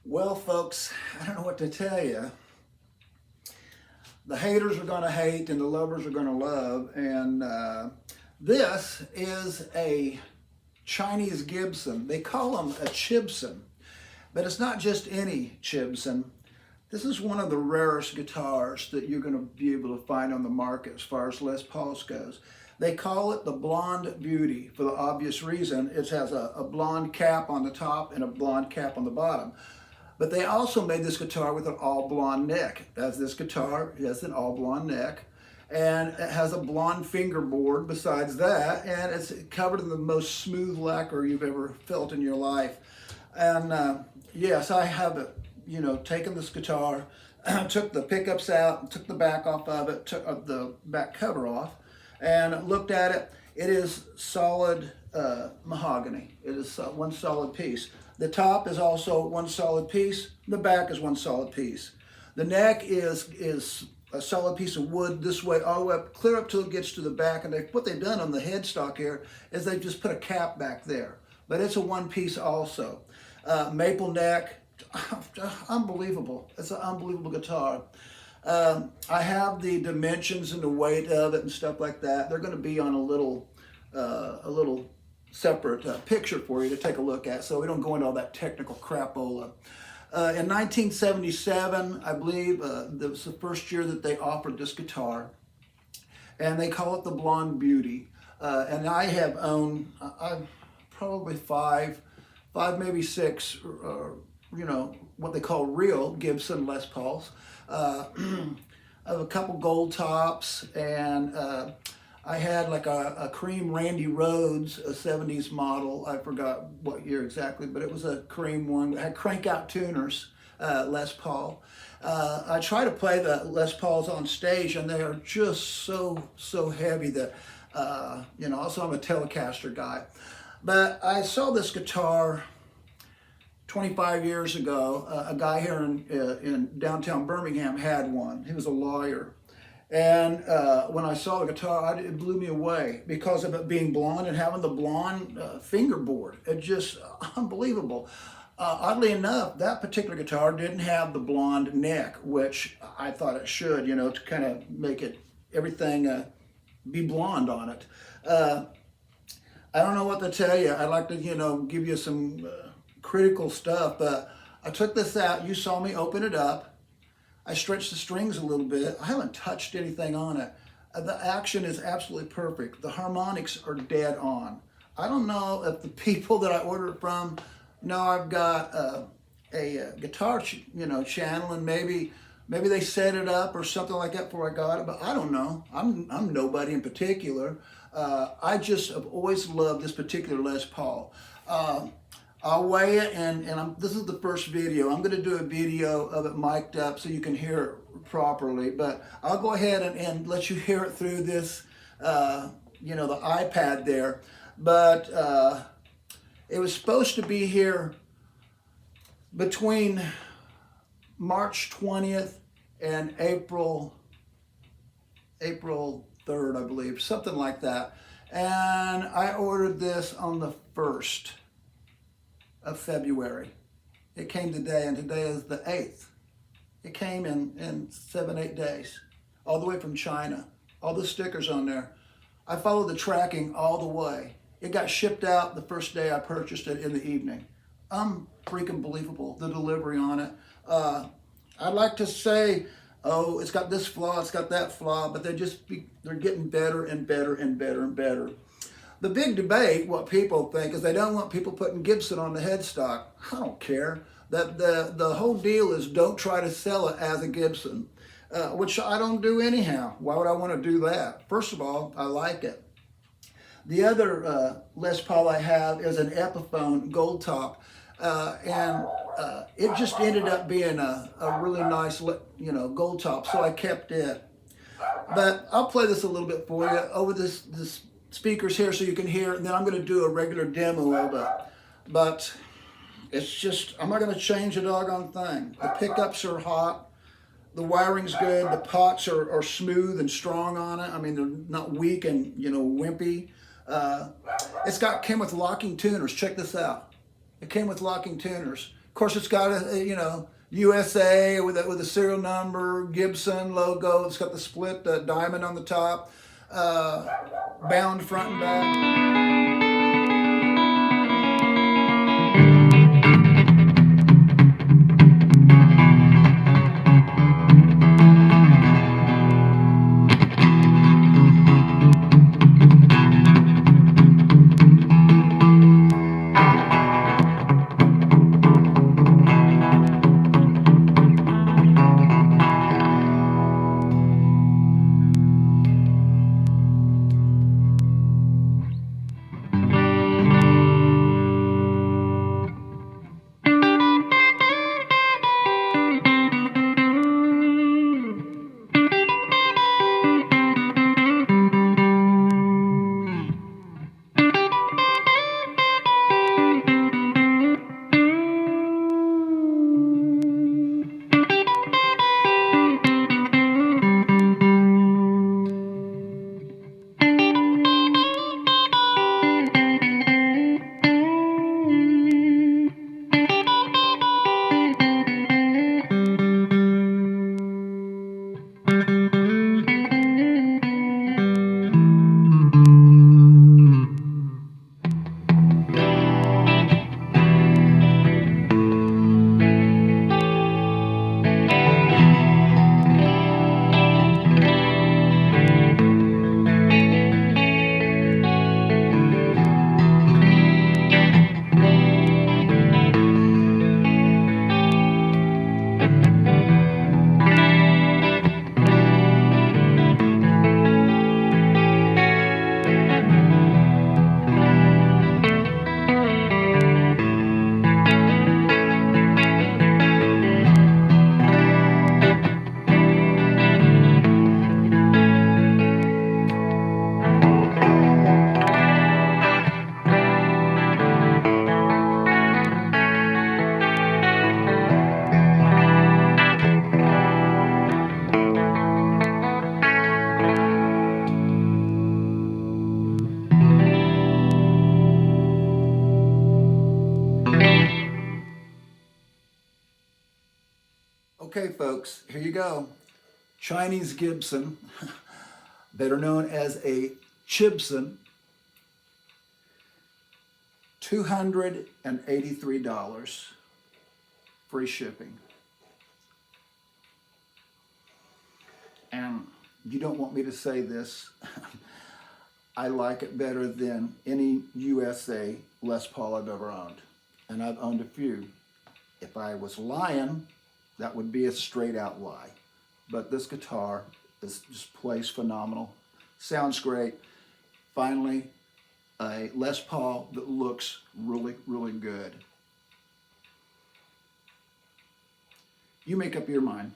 Well, folks, I don't know what to tell you. The haters are going to hate and the lovers are going to love. And this is a Chinese Gibson. They call them a Chibson, but it's not just any Chibson. This is one of the rarest guitars that you're going to be able to find on the market as far as Les Pauls goes. They call it the Blonde Beauty for the obvious reason. It has a blonde cap on the top and a blonde cap on the bottom. But they also made this guitar with an all blonde neck. As this guitar has an all blonde neck, and it has a blonde fingerboard besides that, and it's covered in the most smooth lacquer you've ever felt in your life. And yes, I have taken this guitar, took the pickups out, took the back off of it, took the back cover off, and looked at it. It is solid mahogany. It is one solid piece. The top is also one solid piece. The back is one solid piece. The neck is a solid piece of wood this way, all the way up, clear up till it gets to the back. And what they've done on the headstock here is they've just put a cap back there. But it's a one piece also. Maple neck, unbelievable. It's an unbelievable guitar. I have the dimensions and the weight of it and stuff like that. They're going to be on a little separate picture for you to take a look at, so we don't go into all that technical crapola. In 1977, I believe, that was the first year that they offered this guitar, and they call it the Blonde Beauty. And I have owned probably five, maybe six, what they call real Gibson Les Pauls. I have a couple gold tops, and I had like a cream Randy Rhoads, a 70s model. I forgot what year exactly, but it was a cream one. It had crank out tuners, Les Paul. I try to play the Les Pauls on stage, and they are just so heavy that, also I'm a Telecaster guy. But I saw this guitar 25 years ago. A guy here in downtown Birmingham had one. He was a lawyer. And when I saw the guitar, it blew me away because of it being blonde and having the blonde fingerboard. It just unbelievable. Oddly enough, that particular guitar didn't have the blonde neck, which I thought it should, to kind of make it everything be blonde on it. I don't know what to tell you. I'd like to, give you some critical stuff, but I took this out. You saw me open it up. I stretched the strings a little bit. I haven't touched anything on it. The action is absolutely perfect. The harmonics are dead on. I don't know if the people that I ordered from know I've got a guitar channel, and maybe they set it up or something like that before I got it, but I don't know. I'm nobody in particular. I just have always loved this particular Les Paul. I'll weigh it, and this is the first video. I'm going to do a video of it mic'd up so you can hear it properly, but I'll go ahead and let you hear it through this, the iPad there. But it was supposed to be here between March 20th and April 3rd, I believe, something like that. And I ordered this on the 1st of February. It came today, and today is the 8th. It came in 7-8 days, all the way from China. All the stickers on there. I followed the tracking all the way. It got shipped out the first day I purchased it in the evening. Freaking believable, the delivery on it. I'd like to say, oh, it's got this flaw, it's got that flaw, but they're getting better and better and better and better. The big debate, what people think, is they don't want people putting Gibson on the headstock. I don't care. The whole deal is don't try to sell it as a Gibson, which I don't do anyhow. Why would I want to do that? First of all, I like it. The other Les Paul I have is an Epiphone gold top, and it just ended up being a really nice, gold top, so I kept it. But I'll play this a little bit for you over this speakers here so you can hear it, and then I'm going to do a regular demo of it. But it's just, I'm not going to change a doggone thing. The pickups are hot, the wiring's good, the pots are smooth and strong on it. I mean, they're not weak and wimpy. Came with locking tuners. Check this out. It came with locking tuners. course, it's got a you know, USA with a serial number, Gibson logo. It's got the split diamond on the top, bound front and back. Okay, folks, here you go. Chinese Gibson, better known as a Chibson, $283, free shipping. And you don't want me to say this, I like it better than any USA Les Paul I've ever owned. And I've owned a few. If I was lying, that would be a straight out lie. But this guitar just plays phenomenal. Sounds great. Finally, a Les Paul that looks really, really good. You make up your mind.